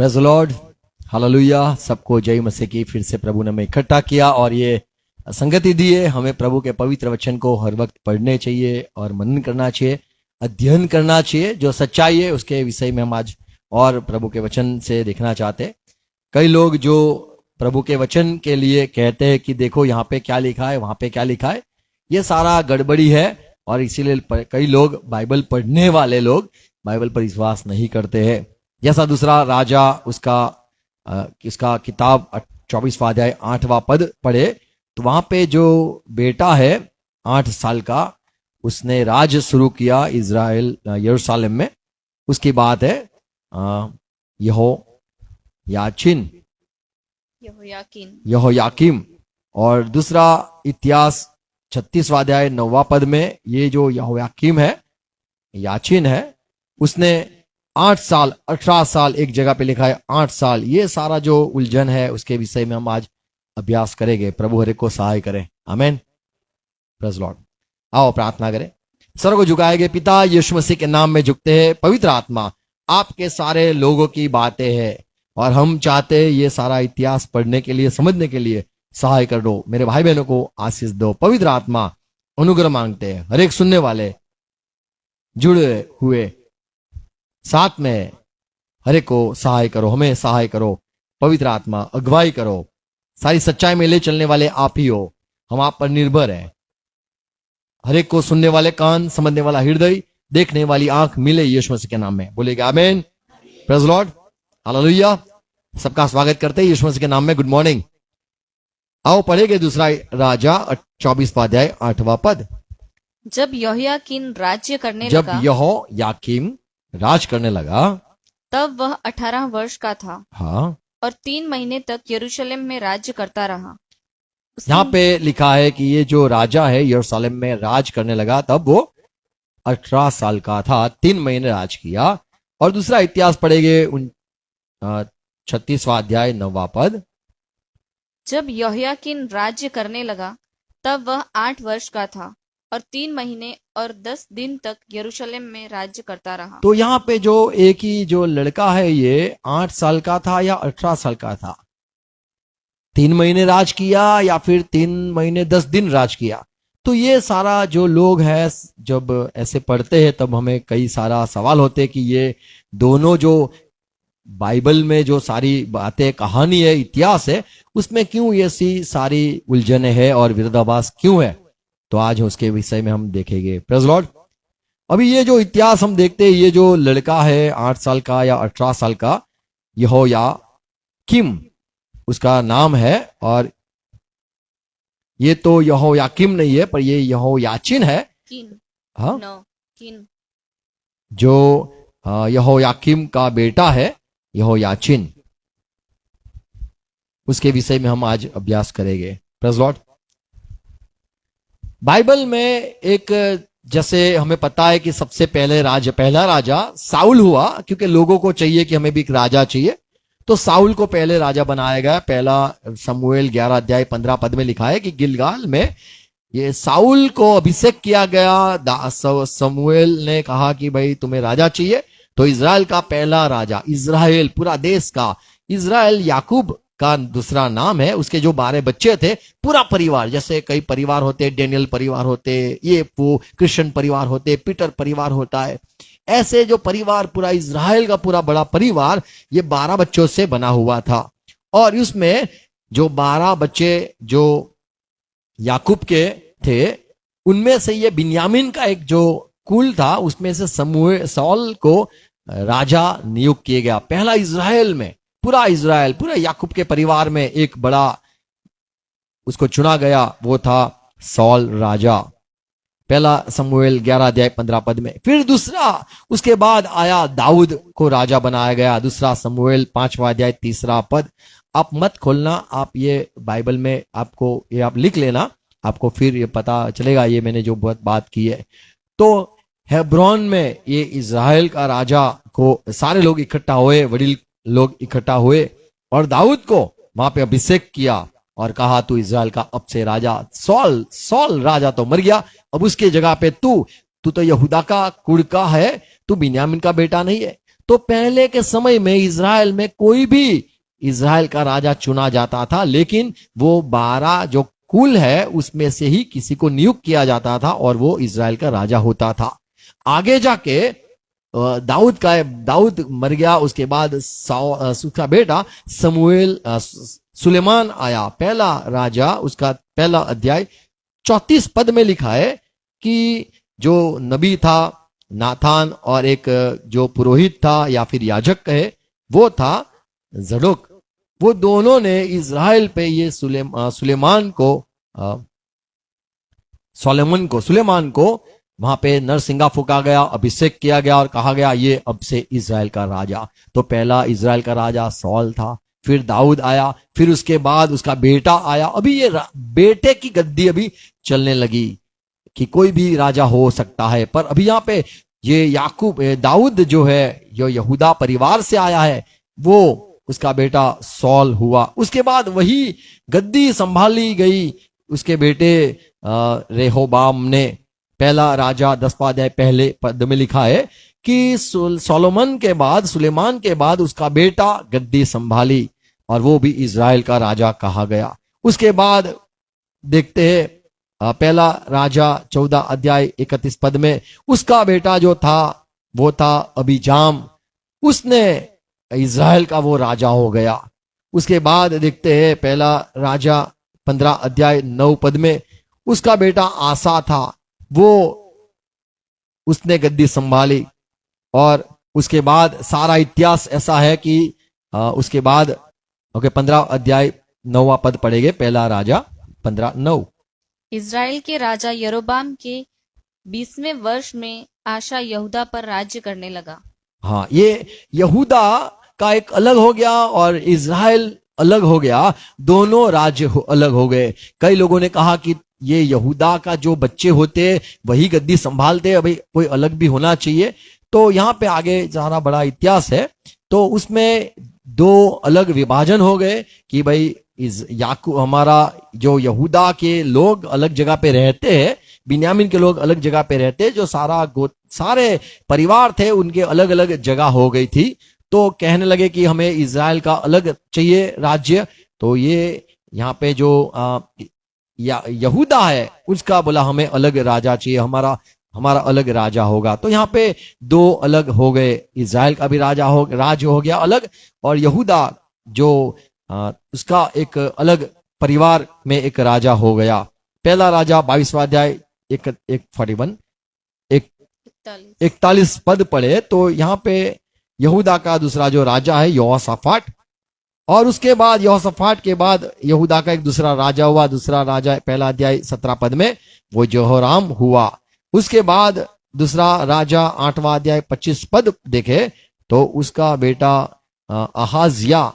Praise the Lord, hallelujah. सबको जय मसीह की। फिर से प्रभु ने हमें इकट्ठा किया और ये संगति दी है। हमें प्रभु के पवित्र वचन को हर वक्त पढ़ने चाहिए और मनन करना चाहिए, अध्ययन करना चाहिए। जो सच्चाई है उसके विषय में हम आज और प्रभु के वचन से देखना चाहते हैं। कई लोग जो प्रभु के वचन के लिए कहते हैं कि देखो यहाँ पे क्या लिखा है, वहां पे क्या लिखा है, ये सारा गड़बड़ी है। और इसीलिए कई लोग बाइबल पढ़ने वाले लोग बाइबल पर विश्वास नहीं करते हैं। जैसा दूसरा राजा इसका किताब 24वां अध्याय 8वां पद पढ़े तो वहां पे जो बेटा है 8 साल का, उसने राज शुरू किया इज़राइल यरूशलेम में। उसकी बात है यहोयाकीम। और दूसरा इतिहास 36वां अध्याय 9वां पद में ये जो यहोयाकीम है, याचीन है, उसने 8 साल 18 साल, एक जगह पे लिखा है 8 साल। ये सारा जो उलझन है उसके विषय में हम आज अभ्यास करेंगे। प्रभु हरे को सहाय करें, आमेन। Praise Lord. आओ प्रार्थना करें। सर को झुकाएंगे। पिता यीशु मसीह के नाम में झुकते हैं। पवित्र आत्मा, आपके सारे लोगों की बातें हैं और हम चाहते हैं ये सारा इतिहास पढ़ने के लिए, समझने के लिए सहाय कर दो। मेरे भाई बहनों को आशीष दो। पवित्र आत्मा, अनुग्रह मांगते हैं। हर एक सुनने वाले जुड़े हुए साथ में हर एक को सहाय करो, हमें सहाय करो। पवित्र आत्मा अगुवाई करो। सारी सच्चाई में ले चलने वाले आप ही हो। हम आप पर निर्भर हैं। हर एक को सुनने वाले कान, समझने वाला हृदय, देखने वाली आंख मिले यीशु मसीह के नाम में। बोलेगा आमीन। Praise Lord, hallelujah. सबका स्वागत करते हैं यीशु मसीह के नाम में। Good morning. आओ पढ़ेंगे दूसरा राजा 24वां अध्याय 8वां पद। जब यहोयाकीन राज्य करने जब लगा, यहोयाकीम राज करने लगा, तब वह 18 वर्ष का था। हाँ, और 3 महीने तक यरूशलेम में राज्य करता रहा। यहाँ पे लिखा है कि ये जो राजा है यरूशलेम में राज करने लगा, तब वो 18 साल का था। 3 महीने राज किया। और दूसरा इतिहास पढ़ेंगे 36वां अध्याय 9वां पद। जब यहोयाकीन राज्य करने लगा, तब वह 8 वर्ष का था और 3 महीने और 10 दिन तक यरूशलेम में राज्य करता रहा। तो यहाँ पे जो एक ही जो लड़का है ये 8 साल का था या 18 साल का था? 3 महीने राज किया या फिर 3 महीने 10 दिन राज किया? तो ये सारा जो लोग हैं जब ऐसे पढ़ते हैं तब हमें कई सारा सवाल होते हैं कि ये दोनों जो बाइबल में जो सारी बातें, कहानी है, इतिहास है, उसमें क्यों ये सारी उलझने हैं और विरोधाभास क्यों है? तो आज उसके विषय में हम देखेंगे। Praise Lord. अभी ये जो इतिहास हम देखते हैं, ये जो लड़का है 8 साल का या 18 साल का, यहोयाकीम उसका नाम है। और ये तो यहोयाकीम नहीं है, पर ये यहोयाचीन है। हाँ, जो यहोयाकीम का बेटा है यहोयाचीन, उसके विषय में हम आज अभ्यास करेंगे। Praise Lord. बाइबल में एक, जैसे हमें पता है कि सबसे पहला राजा साउल हुआ, क्योंकि लोगों को चाहिए कि हमें भी एक राजा चाहिए, तो साउल को पहले राजा बनाया गया। पहला शमूएल 11 अध्याय 15 पद में लिखा है कि गिलगाल में ये साउल को अभिषेक किया गया। शमूएल ने कहा कि भाई तुम्हें राजा चाहिए, तो इज़राइल का पहला राजा, इज़राइल पूरा देश का, इज़राइल याकूब का दूसरा नाम है। उसके जो 12 बच्चे थे, पूरा परिवार, जैसे कई परिवार होते, डेनियल परिवार होते, ये वो क्रिश्चियन परिवार होते, पीटर परिवार होता है, ऐसे जो परिवार, पूरा इज़राइल का पूरा बड़ा परिवार ये 12 बच्चों से बना हुआ था। और उसमें जो 12 बच्चे जो याकूब के थे, उनमें से ये बिन्यामीन का एक जो कुल था, उसमें से साउल को राजा नियुक्त किया गया। पहला इज़राइल में, पूरा इज़राइल, पूरा याकूब के परिवार में एक बड़ा उसको चुना गया, वो था साउल राजा। पहला शमूएल 11 अध्याय 15 पद में। फिर दूसरा, उसके बाद आया दाऊद को राजा बनाया गया। दूसरा शमूएल 5वां अध्याय 3 पद। आप मत खोलना, आप ये बाइबल में आपको ये आप लिख लेना, आपको फिर ये पता चलेगा ये मैंने जो बात की है। तो हेब्रोन में ये इज़राइल का राजा को सारे लोग इकट्ठा हुए, वडील लोग इकट्ठा हुए और दाऊद को वहां पे अभिषेक किया और कहा तू इज़राइल का अब से राजा। सॉल राजा तो मर गया, अब उसके जगह पे तू तो यहूदा का कुल का है, तू बिन्यामीन का बेटा नहीं है, तो पहले के समय में इज़राइल में कोई भी इज़राइल का राजा चुना जाता था, लेकिन वो 12 जो कुल है उसमें से ही किसी को नियुक्त किया जाता था और वो इज़राइल का राजा होता था। आगे जाके दाऊद मर गया, उसके बाद उसका बेटा समूएल सुलेमान आया, पहला राजा, उसका पहला अध्याय 34 पद में लिखा है कि जो नबी था नाथान और एक जो पुरोहित था या फिर याजक कहे वो था जडोक, वो दोनों ने इज़राइल पे ये सुलेमान को वहां पे नरसिंगा फूका गया, अभिषेक किया गया और कहा गया ये अब से इज़राइल का राजा। तो पहला इज़राइल का राजा सौल था, फिर दाऊद आया, फिर उसके बाद उसका बेटा आया। अभी ये बेटे की गद्दी अभी चलने लगी कि कोई भी राजा हो सकता है। पर अभी यहाँ पे ये दाऊद जो है जो यहूदा परिवार से आया है, वो उसका बेटा सौल हुआ। उसके बाद वही गद्दी संभाली गई उसके बेटे रेहोबाम ने। पहला राजा 10वां अध्याय पहले पद में लिखा है कि सोलोमन के बाद, सुलेमान के बाद उसका बेटा गद्दी संभाली और वो भी इज़राइल का राजा कहा गया। उसके बाद देखते हैं पहला राजा 14 अध्याय 31 पद में उसका बेटा जो था वो था अबीजाम, उसने इज़राइल का वो राजा हो गया। उसके बाद देखते हैं पहला राजा 15 अध्याय 9 पद में उसका बेटा आसा था, वो उसने गद्दी संभाली। और उसके बाद सारा इतिहास ऐसा है कि उसके बाद 15 अध्याय 9वां पद पढ़ेंगे, पहला राजा 15:9। इज़राइल के राजा यरोबाम के 20वें वर्ष में आशा यहूदा पर राज्य करने लगा। हाँ, ये यहूदा का एक अलग हो गया और इज़राइल अलग हो गया, दोनों राज्य अलग हो गए। कई लोगों ने कहा कि ये यहूदा का जो बच्चे होते वही गद्दी संभालते, अभी कोई अलग भी होना चाहिए। तो यहाँ पे आगे सारा बड़ा इतिहास है, तो उसमें दो अलग विभाजन हो गए कि भाई हमारा जो यहूदा के लोग अलग जगह पे रहते हैं, बिन्यामीन के लोग अलग जगह पे रहते हैं, जो सारे परिवार थे उनके अलग अलग जगह हो गई थी। तो कहने लगे कि हमें इज़राइल का अलग चाहिए राज्य। तो ये यहाँ पे जो यहूदा है उसका बोला हमें अलग राजा चाहिए, हमारा अलग राजा होगा। तो यहाँ पे दो अलग हो गए, इज़राइल का भी राज्य हो गया अलग, और यहूदा जो उसका एक अलग परिवार में एक राजा हो गया। पहला राजा 22वां अध्याय 41 41 पद पढ़े तो यहाँ पे यहूदा का दूसरा जो राजा है यहोशाफाट, और उसके बाद यहोशाफाट के बाद यहूदा का एक दूसरा राजा हुआ, दूसरा राजा पहला अध्याय 17 पद में वो जेहोराम हुआ। उसके बाद दूसरा राजा 8वां अध्याय 25 पद देखे तो उसका बेटा अहाजिया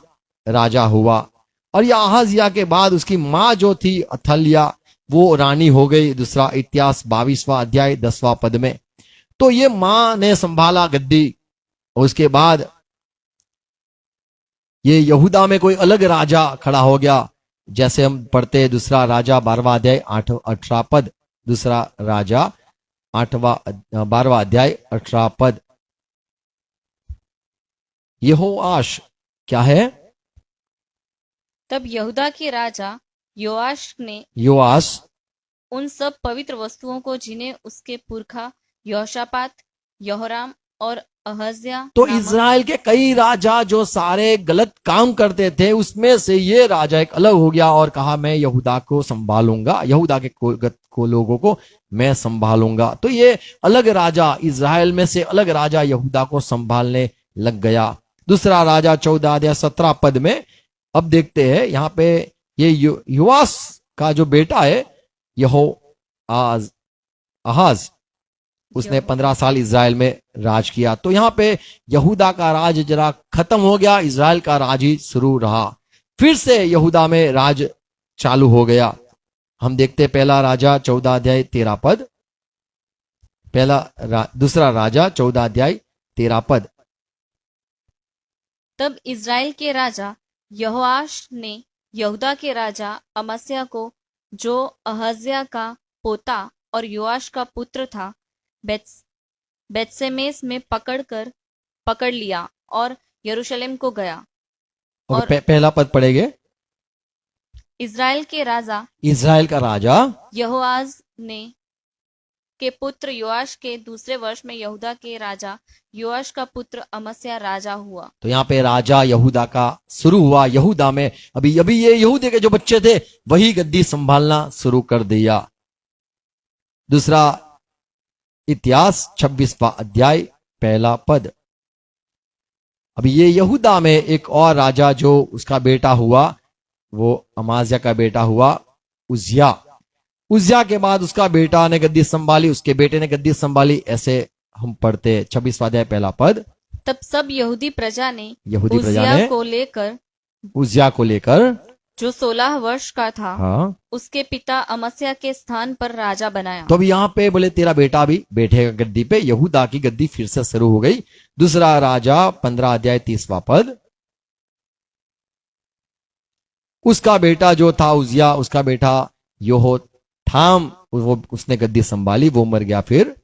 राजा हुआ, और यह अहाजिया के बाद उसकी माँ जो थी अथलिया वो रानी हो गई। दूसरा इतिहास 22वां अध्याय 10वां पद में। तो ये माँ ने संभाला गद्दी, और उसके बाद ये यहूदा में कोई अलग राजा खड़ा हो गया, जैसे हम पढ़ते हैं दूसरा राजा 12वां अध्याय 18 पद, दूसरा राजा 12वां अध्याय 18 पद। यहोआश क्या है? तब यहूदा के राजा योआश उन सब पवित्र वस्तुओं को जिन्हें उसके पुरखा यहोशापात, यहोराम और अहज्या तो इज़राइल के कई राजा जो सारे गलत काम करते थे उसमें से ये राजा एक अलग हो गया और कहा मैं यहूदा को संभालूंगा, यहूदा के को लोगों को मैं संभालूंगा। तो ये अलग राजा, इज़राइल में से अलग राजा यहूदा को संभालने लग गया। दूसरा राजा 14 अध्याय 17 पद में अब देखते हैं, यहाँ पे ये योआश का जो बेटा है आहाज, उसने 15 साल इज़राइल में राज किया। तो यहाँ पे यहूदा का राज जरा खत्म हो गया, इज़राइल का राज ही शुरू रहा। फिर से यहूदा में राज चालू हो गया। हम देखते पहला राजा 14 अध्याय 13 पद, दूसरा राजा 14 अध्याय 13 पद। तब इज़राइल के राजा यहोआश ने यहूदा के राजा अमस्या को, जो अहज्या का पोता और योआश का पुत्र था, बेतसेमेस में पकड़कर पकड़ लिया और यरूशलेम को गया। और और पहला पद पढ़ेंगे। इज़राइल के राजा इज़राइल का राजा यहोआज ने के पुत्र योआश के दूसरे वर्ष में यहूदा के राजा योआश का पुत्र अमस्या राजा हुआ। तो यहाँ पे राजा यहूदा का शुरू हुआ। यहूदा में अभी अभी ये यहूदे के जो बच्चे थे वही गद्दी संभालना शुरू कर दिया। दूसरा इतिहास 26वां अध्याय पहला पद। अभी ये यहूदा में एक और राजा जो उसका बेटा हुआ वो अमाजिया का बेटा हुआ उजिया। उजिया के बाद उसका बेटा ने गद्दी संभाली, उसके बेटे ने गद्दी संभाली। ऐसे हम पढ़ते 26वां अध्याय पहला पद। तब सब यहूदी प्रजा ने यहूदी प्रजा उजिया ने उजिया को लेकर जो 16 वर्ष का था हाँ, उसके पिता अमस्या के स्थान पर राजा बनाया। तो अभी यहाँ पे बोले तेरा बेटा भी बैठेगा गद्दी पे। यहूदा की गद्दी फिर से शुरू हो गई। दूसरा राजा 15 अध्याय 30वां पद। उसका बेटा जो था उजिया, उसका बेटा योथाम, वो उसने गद्दी संभाली, वो मर गया। फिर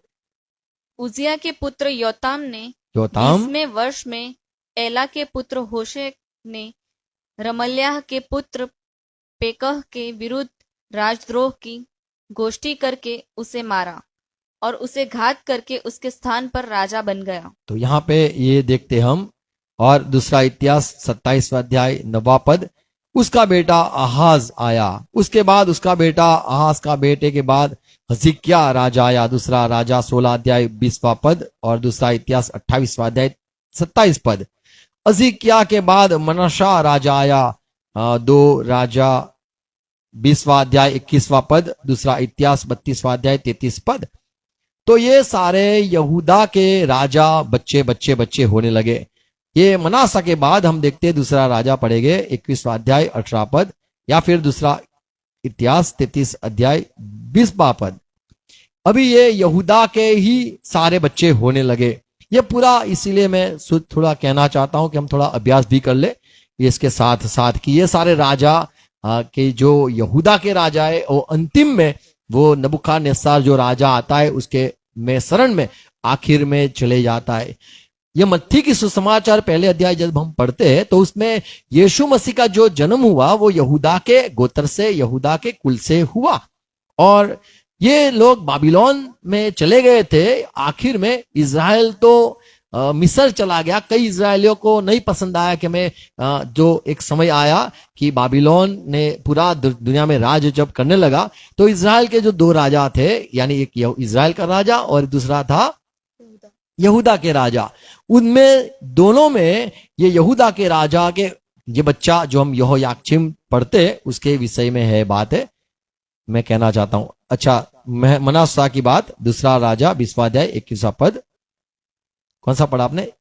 उजिया के पुत्र योताम ने योताम 20वें वर्ष में एला के पुत्र होशे ने रमल्याह के पुत्र पेकह के विरुद्ध राजद्रोह की गोष्ठी करके उसे मारा और उसे घात करके उसके स्थान पर राजा बन गया। तो यहाँ पे ये देखते हम। और दूसरा इतिहास 27वां अध्याय 9वां पद। उसका बेटा आहाज आया, उसके बाद उसका बेटा आहाज का बेटे के बाद हिजकिय्याह राजा आया। दूसरा राजा 16 अध्याय 20वां पद और दूसरा इतिहास 28वां अध्याय 27 पद। हिजकिय्याह के बाद मनश्शा राजा आया। दो राजा 20वां अध्याय 21वां पद, दूसरा इतिहास 32वां अध्याय 33 पद। तो ये सारे यहूदा के राजा बच्चे बच्चे बच्चे होने लगे। ये मनासा के बाद हम देखते हैं दूसरा राजा पढ़ेंगे 21वां अध्याय 18 पद या फिर दूसरा इतिहास 33 अध्याय 20वां पद। अभी ये यहूदा के ही सारे बच्चे होने लगे। ये पूरा इसीलिए मैं थोड़ा कहना चाहता हूं कि हम थोड़ा अभ्यास भी कर ले इसके साथ साथ कि ये सारे राजा के जो यहूदा के राजा है वो अंतिम में वो नबूकदनेस्सर जो राजा आता है उसके में शरण में आखिर में चले जाता है। ये मत्ती की सुसमाचार पहले अध्याय जब हम पढ़ते हैं तो उसमें यीशु मसीह का जो जन्म हुआ वो यहूदा के गोत्र से, यहूदा के कुल से हुआ। और ये लोग बाबिलोन में चले गए थे। आखिर में इज़राइल तो मिस्र चला गया। कई इज़राइलियों को नहीं पसंद आया कि मैं जो एक समय आया कि बाबिलोन ने पूरा दुनिया में राज जब करने लगा तो इज़राइल के जो दो राजा थे, यानी एक इज़राइल का राजा और दूसरा था यहूदा के राजा। उनमें दोनों में ये यहूदा के राजा के ये बच्चा जो हम यहोयाकीम पढ़ते उसके विषय में है बात है, मैं कहना चाहता हूं। अच्छा, मनासा की बात। दूसरा राजा 20वां अध्याय 21वां पद। कौन सा पढ़ा आपने?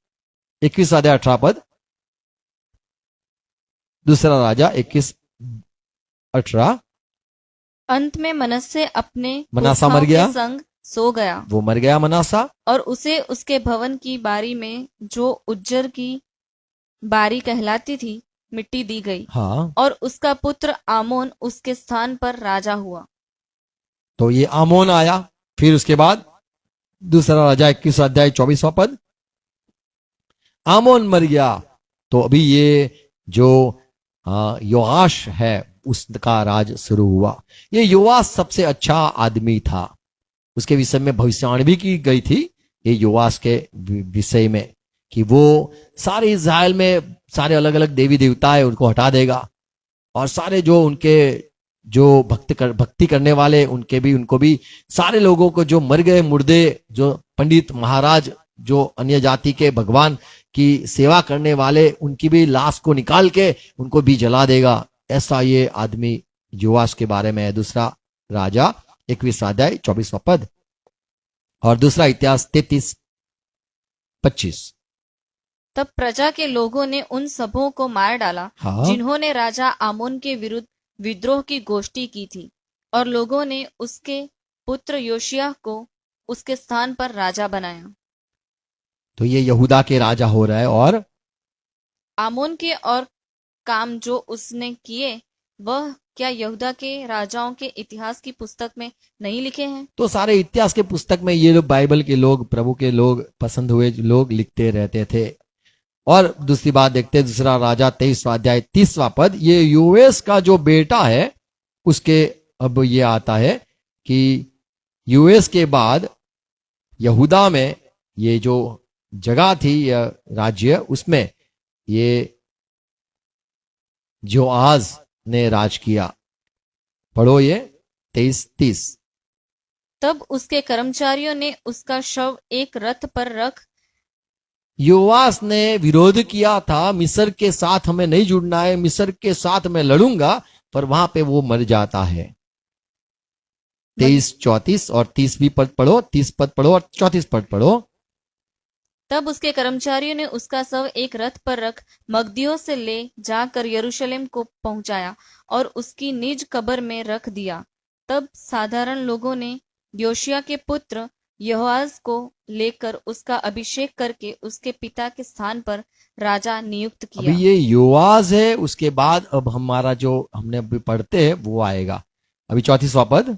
21वां अध्याय 18 पद। दूसरा राजा 21:18। अंत में मनस्से अपने मनासा मर पुरखाओं के गया, संग सो गया वो मर गया मनासा। और उसे उसके भवन की बारी में जो उज्जर की बारी कहलाती थी मिट्टी दी गई। हाँ, और उसका पुत्र आमोन उसके स्थान पर राजा हुआ। तो ये आमोन आया। फिर उसके बाद दूसरा राजा 21वां अध्याय 24वां पद। आमोन मर गया तो अभी ये जो योआश है उसका राज शुरू हुआ। ये योआश सबसे अच्छा आदमी था। उसके विषय में भविष्यवाणी भी की गई थी ये योआश के विषय में कि वो सारे इज़राइल में सारे अलग अलग देवी देवता है उनको हटा देगा और सारे जो उनके जो भक्ति करने वाले उनको भी सारे लोगों को जो मर गए मुर्दे जो पंडित महाराज जो अन्य जाति के भगवान की सेवा करने वाले उनकी भी लाश को निकाल के उनको भी जला देगा। ऐसा ये आदमी योआश के बारे में है। दूसरा राजा 21वां अध्याय 24वां पद और दूसरा इतिहास 33:25। तब प्रजा के लोगों ने उन सबों को मार डाला हाँ, जिन्होंने राजा आमोन के विरुद्ध विद्रोह की गोष्ठी की थी और लोगों ने उसके पुत्र योशिय्याह को उसके स्थान पर राजा बनाया। तो ये यहूदा के राजा हो रहा है। और आमोन के और काम जो उसने किए वह क्या यहूदा के राजाओं के इतिहास की पुस्तक में नहीं लिखे हैं? तो सारे इतिहास के पुस्तक में ये लोग, बाइबल के लोग, प्रभु के लोग, पसंद हुए लोग लिखते रहते थे। और दूसरी बात देखते हैं, दूसरा राजा 23वां अध्याय 30वां पद। ये यूएस का जो बेटा है उसके, अब ये आता है कि यूएस के बाद यहूदा में ये जो जगह थी या राज्य, उसमें ये जोआज ने राज किया। पढ़ो ये 23-30। तब उसके कर्मचारियों ने उसका शव एक रथ पर रख, योआस ने विरोध किया था, मिस्र के साथ हमें नहीं जुड़ना है, मिस्र के साथ मैं लड़ूंगा, पर वहां पे वो मर जाता है। 23-34 और 30 पद पढ़ो, 30 पद पढ़ो और 34 पद पढ़ो। तब उसके कर्मचारियों ने उसका शव एक रथ पर रख मगदियों से ले जाकर यरूशलेम को पहुंचाया और उसकी निज कब्र में रख दिया। तब साधारण लोगों ने योशिया के पुत्र यहोआज को लेकर उसका अभिषेक करके उसके पिता के स्थान पर राजा नियुक्त अभी किया। ये योआज है, उसके बाद अब हमारा जो हमने अभी पढ़ते हैं वो आएगा। अभी 34वां पद।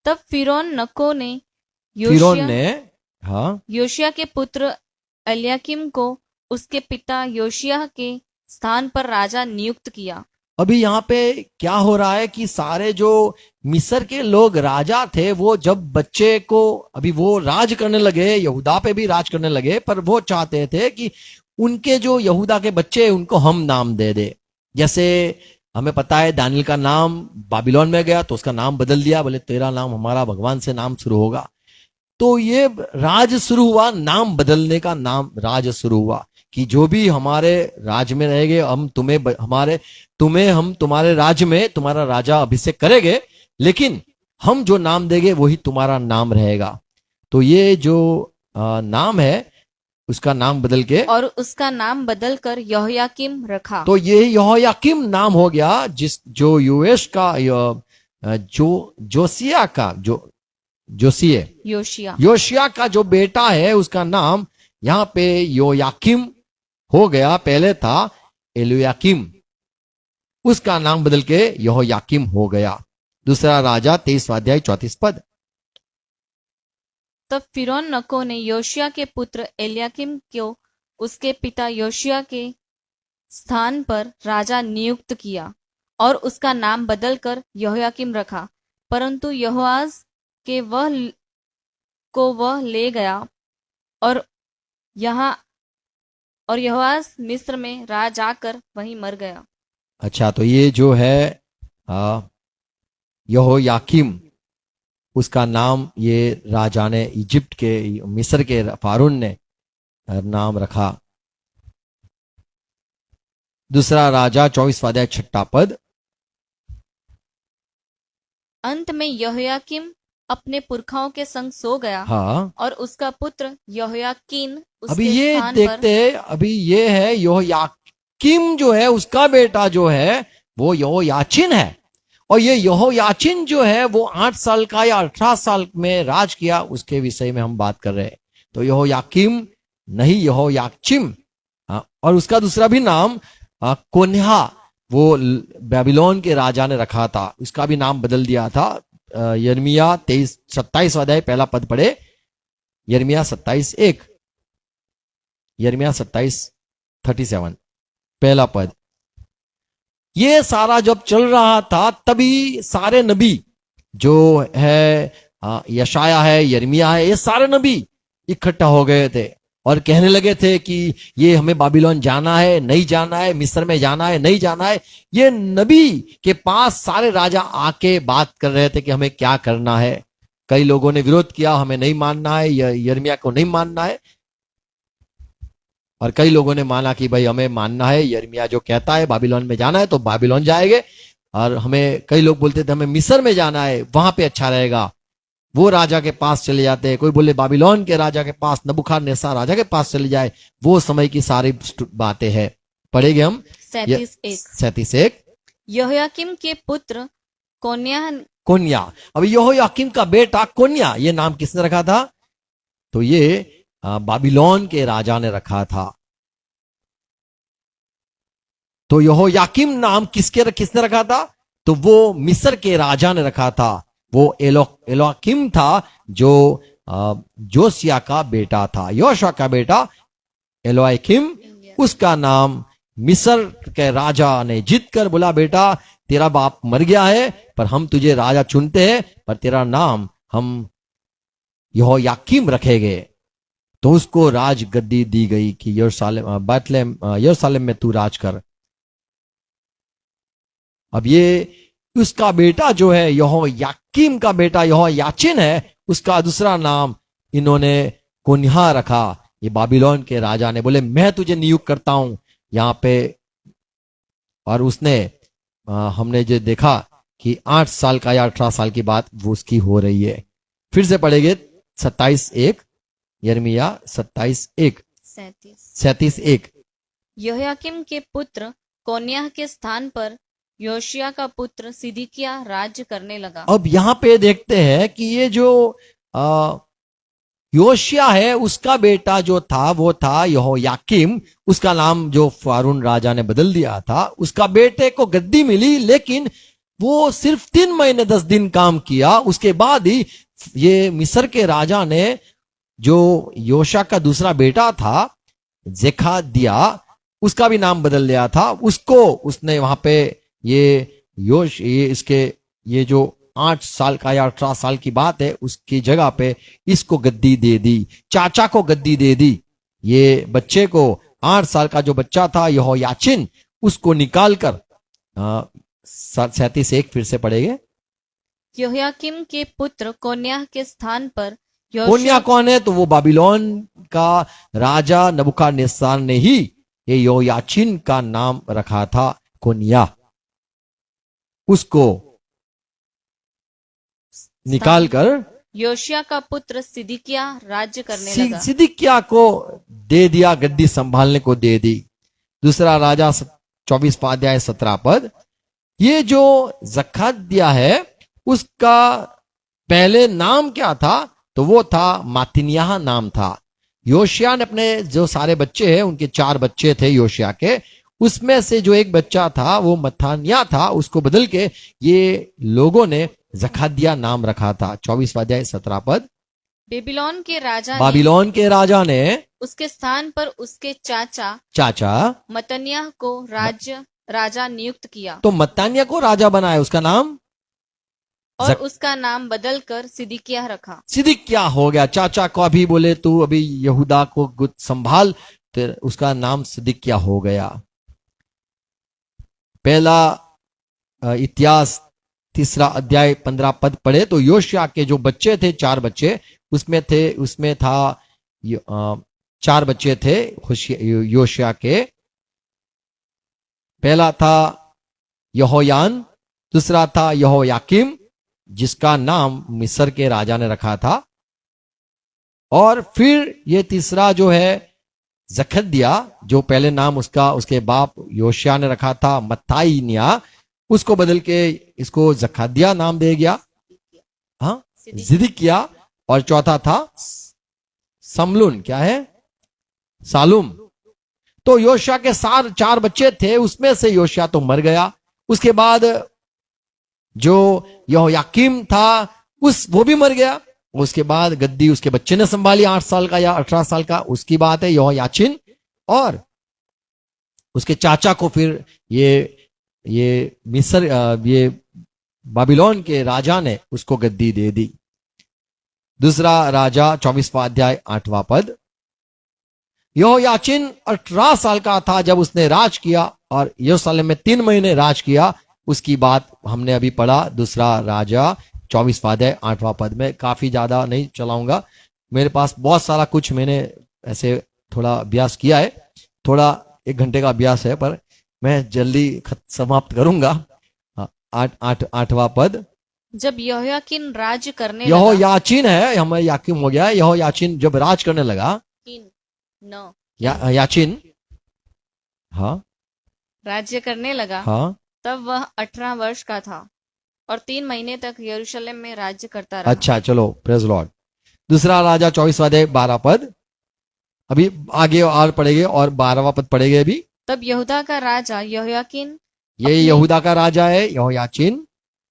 तब फिरौन नको ने फिरौन ने, हाँ, योशिया के पुत्र एलयाकीम को उसके पिता योशिया के स्थान पर राजा नियुक्त किया। अभी यहाँ पे क्या हो रहा है कि सारे जो मिस्र के लोग राजा थे, वो जब बच्चे को, अभी वो राज करने लगे, यहूदा पे भी राज करने लगे, पर वो चाहते थे कि उनके जो यहूदा के बच्चे उनको हम नाम दे दे। जैसे हमें पता है दानियल का नाम बाबिलोन में गया तो उसका नाम बदल दिया, बोले तेरा नाम हमारा भगवान से नाम शुरू होगा। तो ये राज शुरू हुआ, नाम बदलने का, नाम राज शुरू हुआ कि जो भी हमारे राज में रहेंगे, हम तुम्हें हम तुम्हारे राज्य में तुम्हारा राजा अभिषेक करेंगे, लेकिन हम जो नाम देंगे वही तुम्हारा नाम रहेगा। तो ये जो नाम है उसका नाम बदल के, और उसका नाम बदलकर यहोयाकीम रखा। तो ये यहोयाकीम नाम हो गया, जो यूएस का जोसिया का योशिया का जो बेटा है उसका नाम यहाँ पे योयाकीम हो गया। पहले था एलयाकीम, उसका नाम बदल के यहोयाकीम हो गया। दूसरा राजा 23वां अध्याय 34 पद। तब फिरौन नको ने योशिया के पुत्र एलयाकीम को उसके पिता योशिया के स्थान पर राजा नियुक्त किया और उसका नाम बदलकर यहोयाकीम रखा। परंतु यहोआज के वह ले गया और यहोआज मिस्र में राज आकर वहीं मर गया। अच्छा, तो ये जो है यहोयाकीम, उसका नाम ये राजा ने, इजिप्ट के, मिस्र के फारून ने नाम रखा। दूसरा राजा 24वां अध्याय 6 पद। अंत में यहोयाकीम अपने पुरखाओं के संग सो गया, हाँ, और उसका पुत्र यहोयाकीन उसके अभी ये स्थान देखते हैं, अभी ये है यहोयाकीम जो है, उसका बेटा जो है वो यहोयाचिन है। और ये यहोयाचिन जो है वो 8 साल का या 18 साल में राज किया, उसके विषय में हम बात कर रहे हैं। तो यहोयाकीम नहीं, यहोयाचिम। और उसका दूसरा भी नाम कोन्हा, वो बेबीलोन के राजा ने रखा था, उसका भी नाम बदल दिया था। यिर्मयाह 27 अध्याय पहला पद पढ़े, यिर्मयाह 27:1, यिर्मयाह 27:37 पहला पद। ये सारा जब चल रहा था तभी सारे नबी जो है, यशाया है, यिर्मयाह है, ये सारे नबी इकट्ठा हो गए थे और कहने लगे थे कि ये हमें बाबिलोन जाना है, नहीं जाना है, मिस्र में जाना है, नहीं जाना है। ये नबी के पास सारे राजा आके बात कर रहे थे कि हमें क्या करना है। कई लोगों ने विरोध किया, हमें नहीं मानना है, यिर्मयाह को नहीं मानना है, और कई लोगों ने माना कि भाई हमें मानना है, यिर्मयाह जो कहता है बाबिलोन में जाना है तो बाबिलोन जाएंगे। और हमें, कई लोग बोलते थे हमें मिस्र में जाना है, वहां पे अच्छा रहेगा, वो राजा के पास चले जाते हैं। कोई बोले बाबिलोन के राजा के पास, नबूखदनेस्सर राजा के पास चले जाए। वो समय की सारी बातें हैं, पढ़ेंगे हम। 37:1। यहोयाकीम के पुत्र कोन्या। अभी यहोयाकीम का बेटा कोन्या, ये नाम किसने रखा था? तो ये बाबिलोन के राजा ने रखा था। तो यहोयाकीम नाम किसने रखा था? तो वो मिस्र के राजा ने रखा था। वो एलोकिम था जो जोसिया का बेटा था, योशा का बेटा एलोकिम। उसका नाम मिस्र के राजा ने जीत कर बोला, बेटा तेरा बाप मर गया है पर हम तुझे राजा चुनते हैं, पर तेरा नाम हम यहोयाकीम रखेंगे। तो उसको राज गद्दी दी गई कि यरूशलेम में तू राज कर। अब ये उसका बेटा जो है यहोयाकीम का बेटा यहोयाचिन है, उसका दूसरा नाम इन्होंने कोन्या रखा। ये बाबिलोन के राजा ने बोले मैं तुझे नियुक्त करता हूं यहां पे। और उसने हमने जो देखा कि 8 साल का या 18 साल की बात वो उसकी हो रही है। फिर से पढ़ेंगे 27:1, यिर्मयाह 27:1, 37:1। यहोयाकीम के पुत्र कोन्याह के स्थान पर योशिया का पुत्र सिदकिय्याह राज्य करने लगा। अब यहां पे देखते हैं कि ये जो योशिया है उसका बेटा जो था वो था यहोयाकीम। उसका नाम जो फारून राजा ने बदल दिया था, उसका बेटे को गद्दी मिली, लेकिन वो सिर्फ 3 महीने 10 दिन काम किया। उसके बाद ही ये मिस्र के राजा ने जो योशा का दूसरा बेटा था जेखादिया, उसका भी नाम बदल लिया था। उसको उसने वहां पे ये जो 8 साल का या 18 साल की बात है उसकी जगह पे इसको गद्दी दे दी, चाचा को गद्दी दे दी। ये बच्चे को 8 साल का जो बच्चा था यहोयाचिन, उसको निकाल कर 37:1 फिर से पढ़ेंगे। यहोयाकीम के पुत्र कोन्याह के स्थान पर कोन्या कौन है? तो वो बाबिलोन का राजा नबूकदनेस्सर ने ही ये यहोयाचिन का नाम रखा था कोन्या। उसको निकाल कर योशिया का पुत्र सिदकिय्याह राज्य करने लगा। सिदकिय्याह को दे दिया, गद्दी संभालने को दे दी। दूसरा राजा 24:17। ये जो जखादिया है उसका पहले नाम क्या था? तो वो था मातिन्याह नाम था। योशिया ने अपने जो सारे बच्चे हैं उनके 4 बच्चे थे योशिया के, उसमें से जो एक बच्चा था वो मत्थान्याह था, उसको बदल के ये लोगों ने जखादिया नाम रखा था। 24:17। बाबिलोन के राजा ने उसके स्थान पर उसके चाचा मत्तन्याह को राजा नियुक्त किया। तो मत्तन्याह को राजा बनाया, उसका नाम और उसका नाम बदलकर सिदकिय्याह रखा। सिदकिय्याह हो गया। चाचा को अभी बोले तू अभी यहूदा को संभाल, तो उसका नाम सिदकिय्याह हो गया। पहला इतिहास 3 अध्याय 15 पद पढ़े तो योशिया के जो बच्चे थे 4 बच्चे, उसमें था 4 बच्चे थे योशिया के। पहला था यहोयान, दूसरा था यहोयाकीम जिसका नाम मिस्र के राजा ने रखा था, और फिर ये तीसरा जो है जखदिया, जो पहले नाम उसके बाप योशिया ने रखा था मत्तानियाह, उसको बदल के इसको जखादिया नाम दे गया, हाँ सिदकिय्याह। और चौथा था समलून, क्या है? सालूम। तो योशिया के 4 बच्चे थे, उसमें से योशिया तो मर गया। उसके बाद जो यहोयाकीम था वो भी मर गया। उसके बाद गद्दी उसके बच्चे ने संभाली, 8 साल का या 18 साल का उसकी बात है, यहोयाचिन। और उसके चाचा को फिर ये मिस्र ये बाबिलोन के राजा ने उसको गद्दी दे दी। दूसरा राजा 24वां अध्याय 8वां पद। यहोयाचिन 18 साल का था जब उसने राज किया और यरूशलेम में 3 महीने राज किया। उसकी बात हमने अभी पढ़ा, दूसरा राजा 24वां अध्याय 8वां पद में। काफी ज्यादा नहीं चलाऊंगा, मेरे पास बहुत सारा कुछ मैंने ऐसे थोड़ा अभ्यास किया है, थोड़ा 1 घंटे का अभ्यास है, पर मैं जल्दी समाप्त करूंगा। 8वां पद। जब यहोयाकीन राज्य करने यहोयाचिन है, हमें याकीम हो गया। यहोयाचिन जब राज करने लगा, याचिन हाँ राज्य करने लगा, हाँ, तब वह 18 वर्ष का था और 3 महीने तक यरूशलेम में राज्य करता रहा। अच्छा, चलो प्रेज लॉर्ड। दूसरा राजा 24वां अध्याय 12 पद। अभी आगे और पढ़ेंगे और 12वां पद पढ़ेंगे अभी। तब यहूदा का राजा यहोयाकीन ये यहूदा का राजा है यहोयाकीन,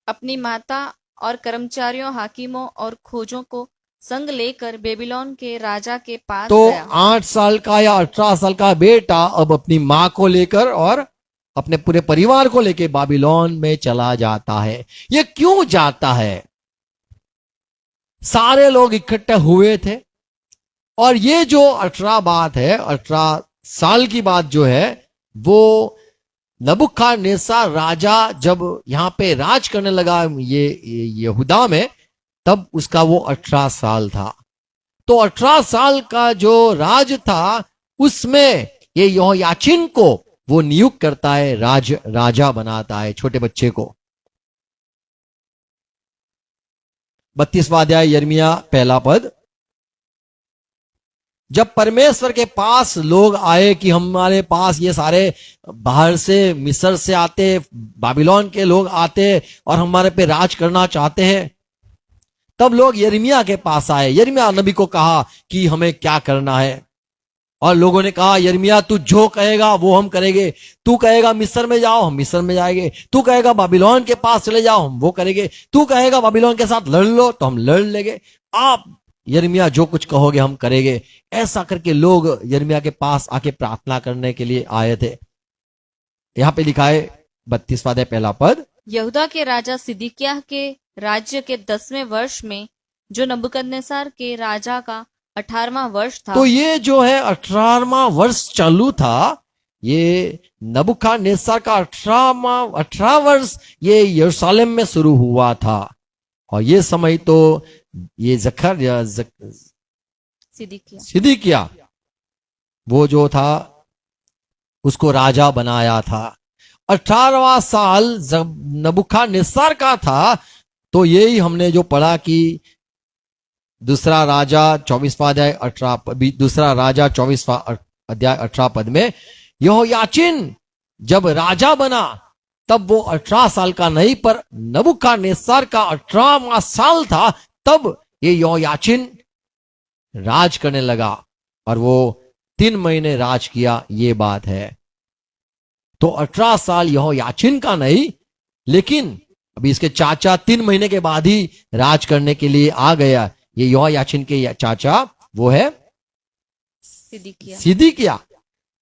अपनी माता और कर्मचारियों, हाकिमों और खोजों को संग लेकर बेबीलोन के राजा के पास तो गया। 8 साल का या 18 साल का बेटा अब अपनी माँ को लेकर और अपने पूरे परिवार को लेकर बाबिलोन में चला जाता है। ये क्यों जाता है? सारे लोग इकट्ठे हुए थे और ये जो 18 बात है, 18 साल की बात जो है, वो नबूखदनेस्सर राजा जब यहां पे राज करने लगा ये यहूदा में, तब उसका वो 18 साल था। तो 18 साल का जो राज था उसमें ये यहोयाकीन को वो नियुक्त करता है, राजा बनाता है छोटे बच्चे को। 32वां अध्याय यिर्मयाह 1 पद। जब परमेश्वर के पास लोग आए कि हमारे पास ये सारे बाहर से, मिस्र से आते, बाबिलोन के लोग आते और हमारे पे राज करना चाहते हैं, तब लोग यिर्मयाह के पास आए। यिर्मयाह नबी को कहा कि हमें क्या करना है, और लोगों ने कहा यिर्मयाह तू जो कहेगा वो हम करेंगे। तू कहेगा मिस्र में जाओ, हम मिस्र में जाएंगे। तू कहेगा बाबिलोन के पास चले जाओ, हम वो करेंगे। तू कहेगा बाबिलोन के साथ लड़ लो, तो हम लड़ लेंगे। आप यिर्मयाह जो कुछ कहोगे हम करेंगे। ऐसा करके लोग यिर्मयाह के पास आके प्रार्थना करने के लिए आए थे। यहां पे लिखा है 32वां अध्याय 1 पद। यहूदा के राजा सिदकिय्याह के राज्य के 10वें वर्ष में, जो नबूकदनेस्सर के राजा का 18वां वर्ष था। तो ये जो है 18वां वर्ष चालू था, ये नबूकदनेस्सर का 18 वर्ष ये यरूशलेम में शुरू हुआ था। और ये समय तो ये सिदकिय्याह वो जो था उसको राजा बनाया था। 18वां साल जब नबूकदनेस्सर का था, तो यही हमने जो पढ़ा कि दूसरा राजा 24वां अध्याय 18 पद में यहोयाकीन जब राजा बना, तब वो 18 साल का नहीं, पर नबूकदनेस्सर का 18वां साल था, तब ये यहोयाकीन राज करने लगा और वो 3 महीने राज किया। ये बात है। तो 18 साल यहोयाकीन का नहीं, लेकिन अभी इसके चाचा 3 महीने के बाद ही राज करने के लिए आ गया। ये यहोयाकीन के चाचा वो है सिदकिय्याह।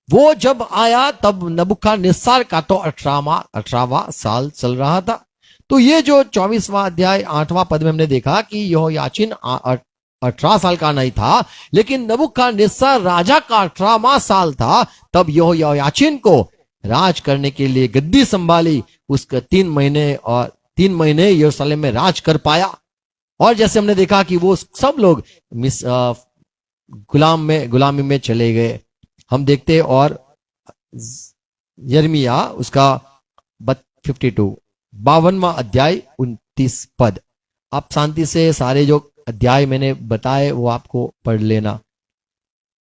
वो जब आया तब नबूकदनेस्सर का तो 18वां साल चल रहा था। तो ये जो 24वां अध्याय 8वां पद में हमने देखा कि यहोयाकीन 18 साल का नहीं था, लेकिन नबूकदनेस्सर राजा का 18वां साल था, तब यहोयाकीन को राज करने के लिए गद्दी संभाली। उसका 3 महीने यरूशलेम में राज कर पाया। और जैसे हमने देखा कि वो सब लोग गुलामी में चले गए, हम देखते। और यिर्मयाह उसका 52वां अध्याय 29 पद। आप शांति से सारे जो अध्याय मैंने बताए वो आपको पढ़ लेना।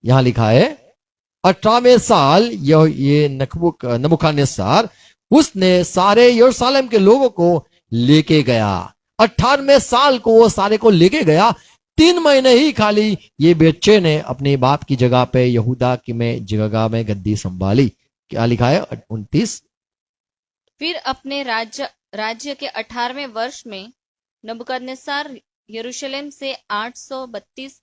यहां लिखा है 18वें साल ये नबूकदनेस्सर उसने सारे यरूशलेम के लोगों को लेके गया। 18वें साल को वो सारे को लेके गया। 3 महीने ही खाली ये बच्चे ने अपने बाप की जगह पे यहूदा की में जगह में गद्दी संभाली। क्या लिखा है 29। फिर अपने राज्य के 18वें वर्ष में नबूकदनेस्सर यरूशलेम से 832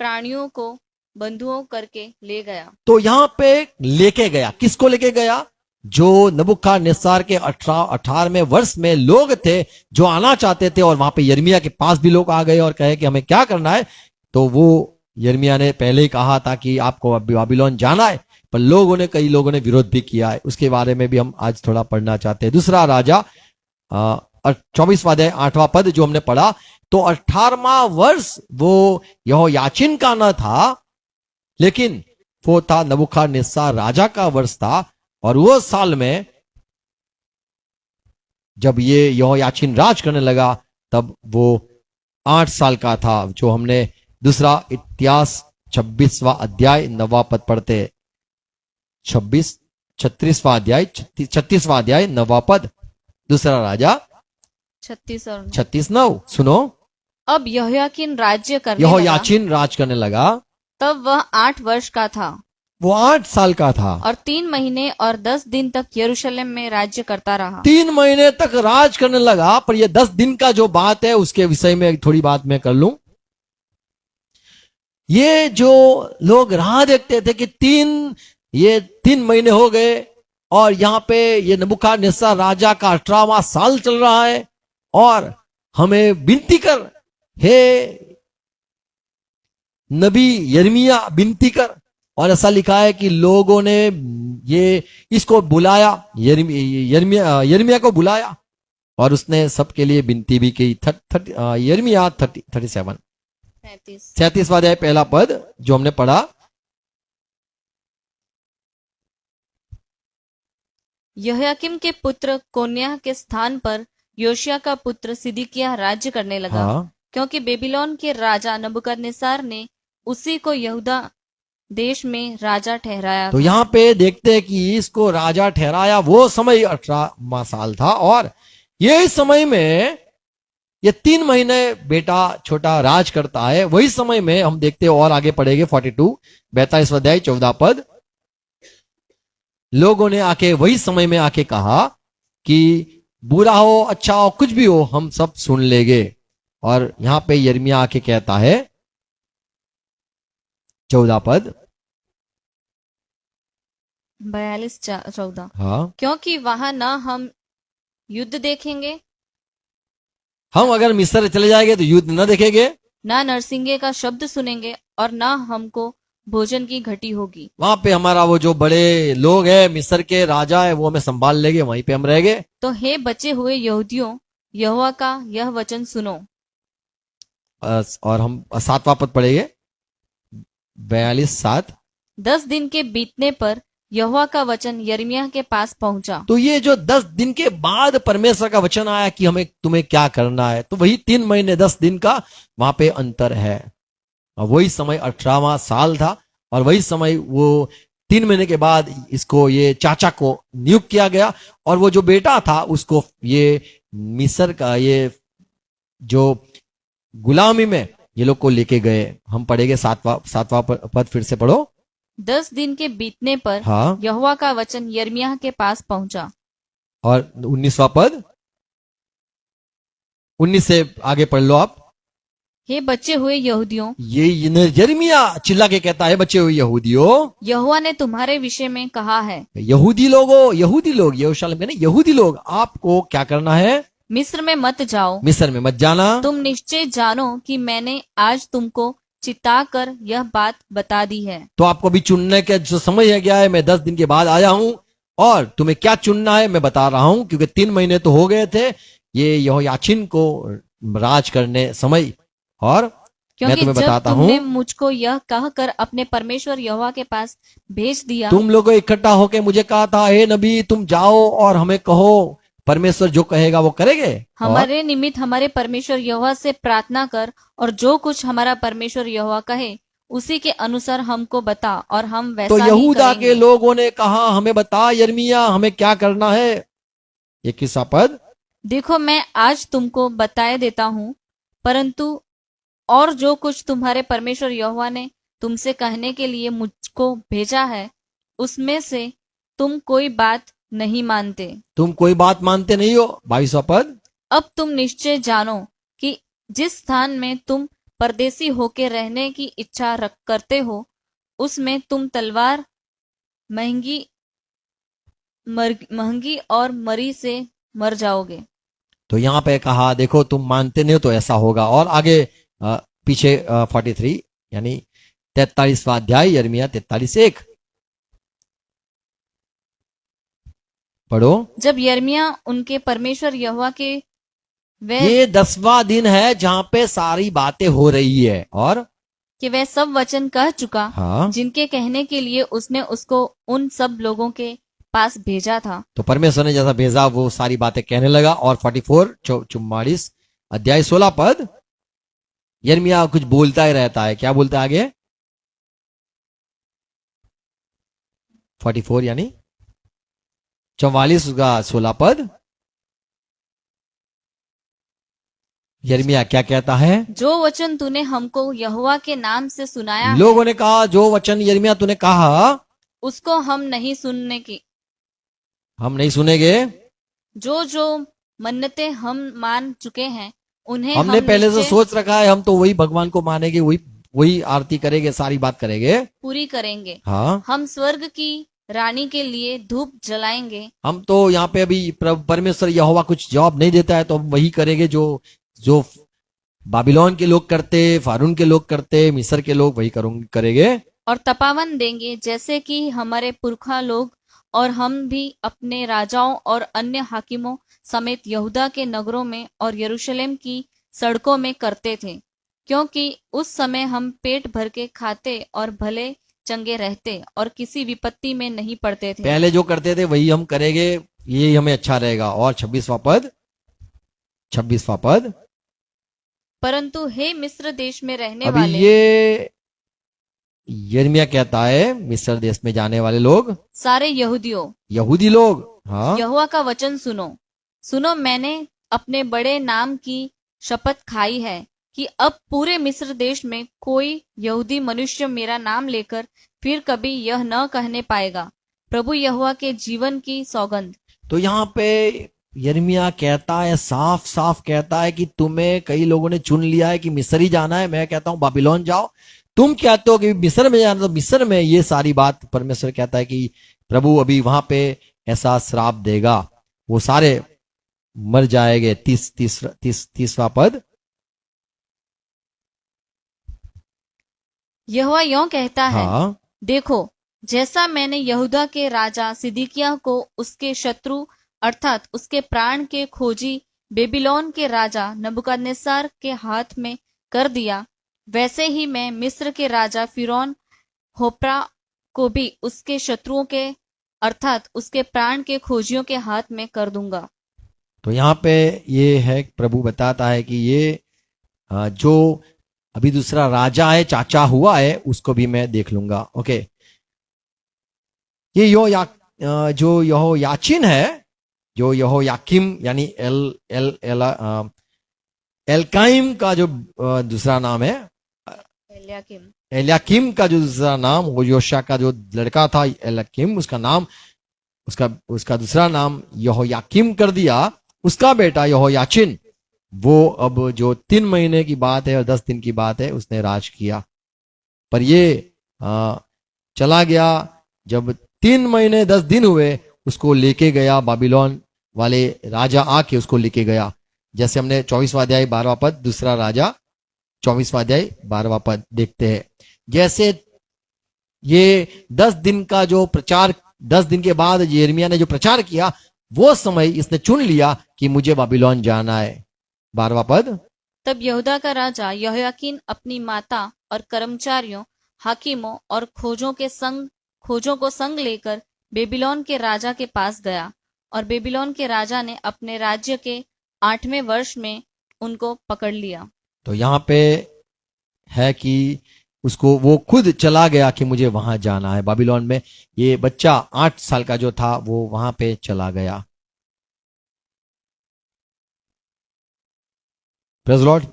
प्राणियों को बंधुओं करके ले गया। तो यहां पे लेके गया, किसको लेके गया? जो नबूकदनेस्सर के 18वें वर्ष में लोग थे जो आना चाहते थे। और वहां पे यिर्मयाह के पास भी लोग आ गए और कहे कि हमें क्या करना है। तो वो यिर्मयाह ने पहले ही कहा था कि आपको बाबिलोन जाना है, पर कई लोगों ने विरोध भी किया है। उसके बारे में भी हम आज थोड़ा पढ़ना चाहते हैं। दूसरा राजा 24वां अध्याय 8वां पद जो हमने पढ़ा, तो 18वां वर्ष वो यहोयाकीन का न था, लेकिन वो था नबूकदनेस्सर राजा का वर्ष था। और वो साल में जब ये यहोयाकीन राज करने लगा, तब वो 8 साल का था। जो हमने दूसरा इतिहास 26वां अध्याय 9वां पद पढ़ते। 36वां अध्याय 9वां पद। दूसरा राजा 36:9 सुनो। अब यहोयाकीन राज्य करने यहोयाकीन राज करने लगा, तब वह 8 वर्ष का था वो 8 साल का था। और 3 महीने और 10 दिन तक यरूशलेम में राज्य करता रहा। 3 महीने तक राज करने लगा। पर ये 10 दिन का जो बात है उसके विषय में थोड़ी बात मैं कर लूं। ये जो लोग राह देखते थे कि 3 महीने हो गए और यहां पे ये नबूकदनेस्सर राजा का 18वां साल चल रहा है और हमें विनती कर, हे नबी यिर्मयाह विनती कर। और ऐसा लिखा है कि लोगों ने ये इसको बुलाया, यिर्मयाह को बुलाया और उसने सबके लिए विनती भी की। यिर्मयाह 37 37वां अध्याय पहला पद जो हमने पढ़ा। यहोयाकीम के पुत्र कोन्याह के स्थान पर योशिय्याह का पुत्र सिदकिय्याह राज्य करने लगा। हाँ, क्योंकि बेबीलोन के राजा नबूकदनेस्सर ने उसी को यहूदा देश में राजा ठहराया तो था। यहाँ पे देखते हैं कि इसको राजा ठहराया। वो समय 18वां साल था और ये समय में ये 3 महीने बेटा छोटा राज करता है। वही समय में हम देखते हैं और आगे पढ़ेंगे 42 अध्याय 14 पद। लोगों ने आके वही समय में आके कहा कि बुरा हो अच्छा हो कुछ भी हो हम सब सुन लेंगे। और यहां पे यिर्मयाह आके कहता है 14 पद 42-14 हाँ, क्योंकि वहां न हम युद्ध देखेंगे, हम अगर मिस्र चले जाएंगे तो युद्ध न देखेंगे, न नरसिंगे का शब्द सुनेंगे और न हमको भोजन की घटी होगी। वहां पे हमारा वो जो बड़े लोग हैं मिस्र के राजा है वो हमें संभाल लेंगे, वहीं पे हम रहेंगे। तो हे बचे हुए यहूदियों, यहोवा का यह वचन सुनो। और हम 7वां पद पढ़ेंगे 42:7। 10 दिन के बीतने पर यहोवा का वचन यिर्मयाह के पास पहुंचा। तो ये जो 10 दिन के बाद परमेश्वर का वचन आया कि हमें तुम्हें क्या करना है, तो वही 3 महीने 10 दिन का वहां पे अंतर है। और वही समय 18वां साल था और वही समय वो 3 महीने के बाद इसको ये चाचा को नियुक्त किया गया और वो जो बेटा था उसको ये मिस्र का ये जो गुलामी में ये लोग को लेके गए। हम पढ़ेंगे 7वां पद फिर से पढ़ो। 10 दिन के बीतने पर हाँ, यहोवा का वचन यिर्मयाह के पास पहुंचा। और 19वां पद 19 से आगे पढ़ लो आप। हे बचे हुए यहूदियों, ये यिर्मयाह चिल्ला के कहता है बचे हुए यहूदियों, यहोवा ने तुम्हारे विषय में कहा है, यहूदी लोग यरूशलेम के नहीं यहूदी लोग, आपको क्या करना है? मिस्र में मत जाओ, मिस्र में मत जाना। तुम निश्चय जानो कि मैंने आज तुमको चिताकर यह बात बता दी है। तो आपको भी चुनने का जो समय है गया है, मैं 10 दिन के बाद आया हूं और तुम्हें क्या चुनना है मैं बता रहा हूं, क्योंकि 3 महीने तो हो गए थे ये यहोयाकीन को राज करने समय। और मैं क्योंकि तुम्हें जब बताता तुमने हूं, मुझको यह कहकर अपने परमेश्वर यहोवा के पास भेज दिया, तुम लोगों इकट्ठा होके मुझे कहा था हे नबी तुम जाओ और हमें कहो परमेश्वर जो कहेगा वो करेंगे। और हमारे निमित्त हमारे परमेश्वर यहोवा से प्रार्थना कर और जो कुछ हमारा परमेश्वर यहोवा कहे उसी के अनुसार हमको बता और हम वैसा तो ही यहूदा करेंगे। के लोगों ने कहा हमें बता यिर्मयाह हमें क्या करना है। 21वां पद देखो मैं आज तुमको बताए देता हूँ, परंतु और जो कुछ तुम्हारे परमेश्वर यहोवा ने तुमसे कहने के लिए मुझको भेजा है उसमें से तुम कोई बात नहीं मानते। तुम कोई बात मानते नहीं हो। 22वां पद अब तुम निश्चय जानो कि जिस स्थान में तुम परदेसी होके रहने की इच्छा करते हो उसमें तुम तलवार महंगी और मरी से मर जाओगे। तो यहां पे कहा देखो तुम मानते नहीं हो तो ऐसा होगा। और आगे पीछे 43 यानी 43वां अध्याय यिर्मयाह 43:1 पढ़ो। जब यिर्मयाह उनके परमेश्वर यहोवा के वह ये 10वां दिन है जहां पे सारी बातें हो रही है और कि वह सब वचन कह चुका हाँ, जिनके कहने के लिए उसने उसको उन सब लोगों के पास भेजा था। तो परमेश्वर ने जैसा भेजा वो सारी बातें कहने लगा। और 44 अध्याय 16 पद यिर्मयाह कुछ बोलता ही रहता है। क्या बोलता है आगे? 44 यानी 44 का 16 पद यिर्मयाह क्या कहता है? जो वचन तूने हमको यहोवा के नाम से सुनाया है, लोगों ने कहा जो वचन यिर्मयाह तूने कहा उसको हम नहीं सुनने की। हम नहीं सुनेंगे। जो जो मन्नतें हम मान चुके हैं उन्हें हमने हम पहले से निश्चय सोच रखा है, हम तो वही भगवान को मानेंगे, वही वही आरती करेंगे, सारी बात करेंगे। पूरी करेंगे। हाँ, हम स्वर्ग की रानी के लिए धूप जलाएंगे। हम तो यहाँ पे अभी परमेश्वर यहोवा कुछ जवाब नहीं देता है तो हम वही करेंगे जो जो बाबिलोन के लोग करते, फारून के लोग करते, मिस्र के लोग वही करेंगे। और तपावन देंगे जैसे कि हमारे पुरखा लोग और हम भी अपने राजाओं और अन्य हाकिमों समेत यहूदा के नगरों में और यरूशलेम की सड़कों में करते थे, क्योंकि उस समय हम पेट भर के खाते और भले चंगे रहते और किसी विपत्ति में नहीं पड़ते थे। पहले जो करते थे वही हम करेंगे, ये हमें अच्छा रहेगा। और 26वां पद, परंतु हे मिस्र देश में रहने अभी वाले ये यिर्मयाह कहता है मिस्र देश में जाने वाले लोग, सारे यहूदियों, यहूदी लोग, हाँ, यहोवा का वचन सुनो। सुनो, मैंने अपने बड़े नाम की शपथ खाई है कि अब पूरे मिस्र देश में कोई यहूदी मनुष्य मेरा नाम लेकर फिर कभी यह न कहने पाएगा, प्रभु यहोवा के जीवन की सौगंध। तो यहाँ पे यिर्मयाह कहता है, साफ साफ कहता है कि तुम्हें कई लोगों ने चुन लिया है कि मिस्र ही जाना है, मैं कहता हूं बाबिलोन जाओ। तुम कहते हो कि मिस्र में जाना, तो मिस्र में, ये सारी बात परमेश्वर कहता है कि प्रभु अभी वहां पे ऐसा श्राप देगा, वो सारे मर जाएंगे। 30वां पद, यहोवा यों कहता है, हाँ, देखो, जैसा मैंने यहूदा के राजा सिदकिय्याह को उसके शत्रु अर्थात उसके प्राण के खोजी बेबीलोन के राजा नबूकदनेस्सर के हाथ में कर दिया, वैसे ही मैं मिस्र के राजा फिरौन होप्रा को भी उसके शत्रुओं के अर्थात उसके प्राण के खोजियों के हाथ में कर दूंगा। तो यहाँ पे ये है, प्रभु बताता है कि ये जो अभी दूसरा राजा है, चाचा हुआ है, उसको भी मैं देख लूंगा। ओके, ये जो यहोयाकीन है, जो यहोयाकीम यानी एल एल एल एलकाइम का जो दूसरा नाम है, एलयाकीम, एलयाकीम का जो दूसरा नाम, वो योशा का जो लड़का था एलयाकीम, उसका नाम, उसका दूसरा नाम यहोयाकीम कर दिया। उसका बेटा यहोयाकीन, वो अब जो 3 महीने की बात है और 10 दिन की बात है, उसने राज किया। पर ये चला गया, जब 3 महीने 10 दिन हुए, उसको लेके गया बाबिलोन वाले राजा, आके उसको लेके गया। जैसे हमने 24वां अध्याय 12वां पद, दूसरा राजा 24वां अध्याय 12वां पद देखते हैं। जैसे ये 10 दिन का जो प्रचार, 10 दिन के बाद यिर्मयाह ने जो प्रचार किया, वो समय इसने चुन लिया कि मुझे बाबिलोन जाना है। 12वां पद, तब यहूदा का राजा यहोयाकीन अपनी माता और कर्मचारियों, हाकिमों और खोजों को संग लेकर बेबीलोन के राजा के पास गया, और बेबीलोन के राजा ने अपने राज्य के 8वें वर्ष में उनको पकड़ लिया। तो यहाँ पे है कि उसको, वो खुद चला गया कि मुझे वहां जाना है बाबिलोन में। ये बच्चा 8 साल का जो था, वो वहां पे चला गया। Praise Lord.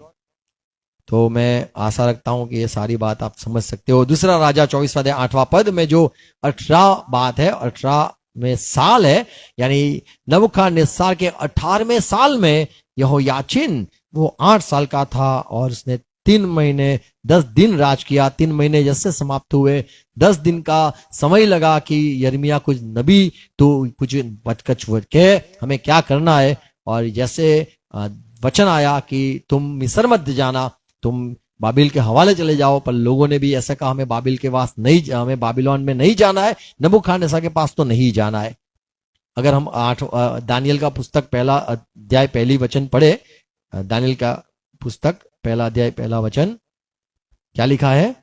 तो मैं आशा रखता हूं कि ये सारी बात आप समझ सकते हो। दूसरा राजा 24वां अध्याय 8वां पद में जो 18 बात है, 18वें साल है, यानी नबूकदनेस्सर के 18वें साल में यहोयाकीन, वो 8 साल का था और उसने 3 महीने 10 दिन राज किया। 3 महीने जैसे समाप्त हुए, 10 दिन का समय लगा कि यिर्मयाह कुछ नबी तो कुछ बचकच के हमें क्या करना है। और जैसे वचन आया कि तुम मिस्र मत जाना, तुम बाबिल के हवाले चले जाओ, पर लोगों ने भी ऐसा कहा हमें बाबिल के पास नहीं, हमें बाबिलोन में नहीं जाना है, नबूकदनेस्सर के पास तो नहीं जाना है। अगर हम दानियल का पुस्तक 1 अध्याय 1 वचन पढ़े, दानियल का पुस्तक 1 अध्याय 1 वचन, क्या लिखा है?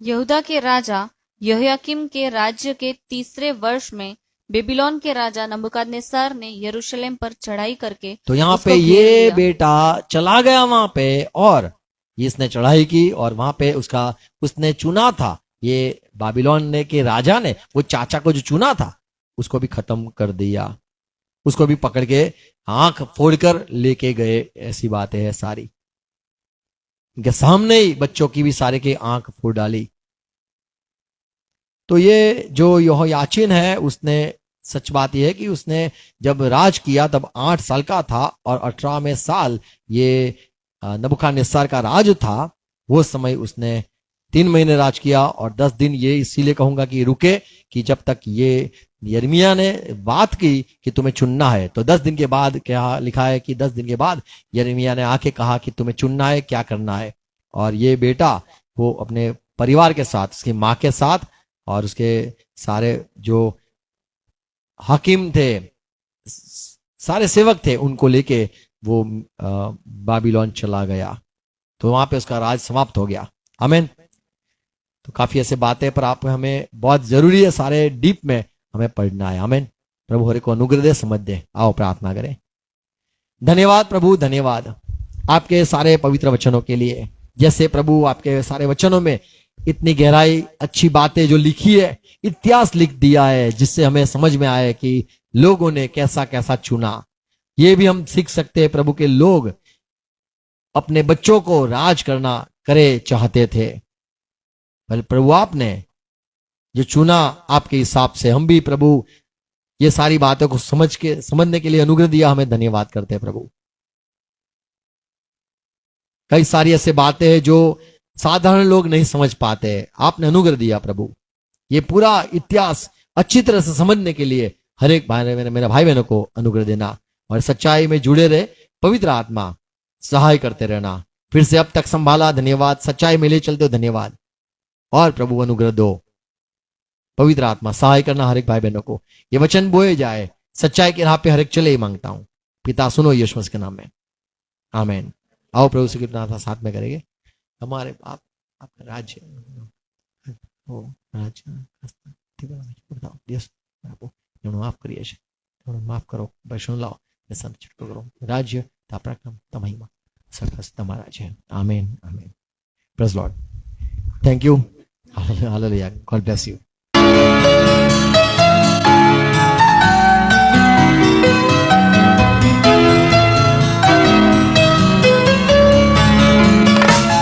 यहूदा के राजा यहोयाकीम के राज्य के 3रे वर्ष में बेबीलोन के राजा नबूकदनेस्सर ने यरूशलेम पर चढ़ाई करके, तो यहाँ उसको पे घेर ये लिया। बेटा चला गया वहां पे, और इसने चढ़ाई की, और वहां पे उसने चुना था, ये बाबिलोन के राजा ने वो चाचा को जो चुना था, उसको भी खत्म कर दिया, उसको भी पकड़ के आंख फोड़कर लेके गए। ऐसी बातें हैं सारी। उनके सामने ही बच्चों की भी सारे की आंख फोड़ डाली। तो ये जो यहोयाकीन है, उसने, सच बात यह है कि उसने जब राज किया तब 8 साल का था, और 18वें साल ये नबूकदनेस्सर का राज था। वो समय उसने 3 महीने राज किया, और 10 दिन ये इसीलिए कहूंगा कि रुके, कि जब तक ये यिर्मयाह ने बात की कि तुम्हें चुनना है, तो 10 दिन के बाद क्या लिखा है कि 10 दिन के बाद यिर्मयाह ने आके कहा कि तुम्हें चुनना है, क्या करना है। और ये बेटा वो अपने परिवार के साथ, उसकी माँ के साथ और उसके सारे जो हाकिम थे, सारे सेवक थे, उनको लेके वो बाबीलोन चला गया। तो वहां पे उसका राज समाप्त हो गया। आमीन। तो काफी ऐसे बातें पर आप हमें बहुत जरूरी है, सारे डीप में हमें पढ़ना है। आमीन। प्रभु हरे को अनुग्रह दे, समझ दे। आओ प्रार्थना करें। धन्यवाद प्रभु, धन्यवाद आपके सारे पवित्र वचनों के लिए। जैसे प्रभु आपके सारे वचनों में इतनी गहराई, अच्छी बातें जो लिखी है, इतिहास लिख दिया है, जिससे हमें समझ में आया कि लोगों ने कैसा कैसा चुना। ये भी हम सीख सकते हैं प्रभु के लोग अपने बच्चों को राज करना करे चाहते थे, पर प्रभु आपने जो चुना आपके हिसाब से, हम भी प्रभु ये सारी बातों को समझने के लिए अनुग्रह दिया। हमें धन्यवाद करते हैं प्रभु। कई सारी ऐसे बातें हैं जो साधारण लोग नहीं समझ पाते, आपने अनुग्रह दिया प्रभु। ये पूरा इतिहास अच्छी तरह से समझने के लिए हर एक भाई, मेरे भाई बहनों को अनुग्रह देना, और सच्चाई में जुड़े रहे। पवित्र आत्मा सहाय करते रहना। फिर से अब तक संभाला, धन्यवाद। सच्चाई में ले चलते हो, धन्यवाद। और प्रभु अनुग्रह दो, पवित्र आत्मा सहाय करना हर एक भाई बहनों को। ये वचन बोए जाए, सच्चाई की राह पे हर एक चले, ही मांगता हूं पिता, सुनो यीशु मसीह के नाम में, आमीन। आओ प्रभु से कितना साथ में करेंगे। हमारे आपका राज्य हो, राज्य बताओ यस आपको माफ करिए, माफ करो, वैष्णव लाओ, छुटको करो। राज्य पराक्रम महिमा सकस તમારા છે। आमीन, आमीन। Praise Lord. Thank you. Hallelujah. God bless you.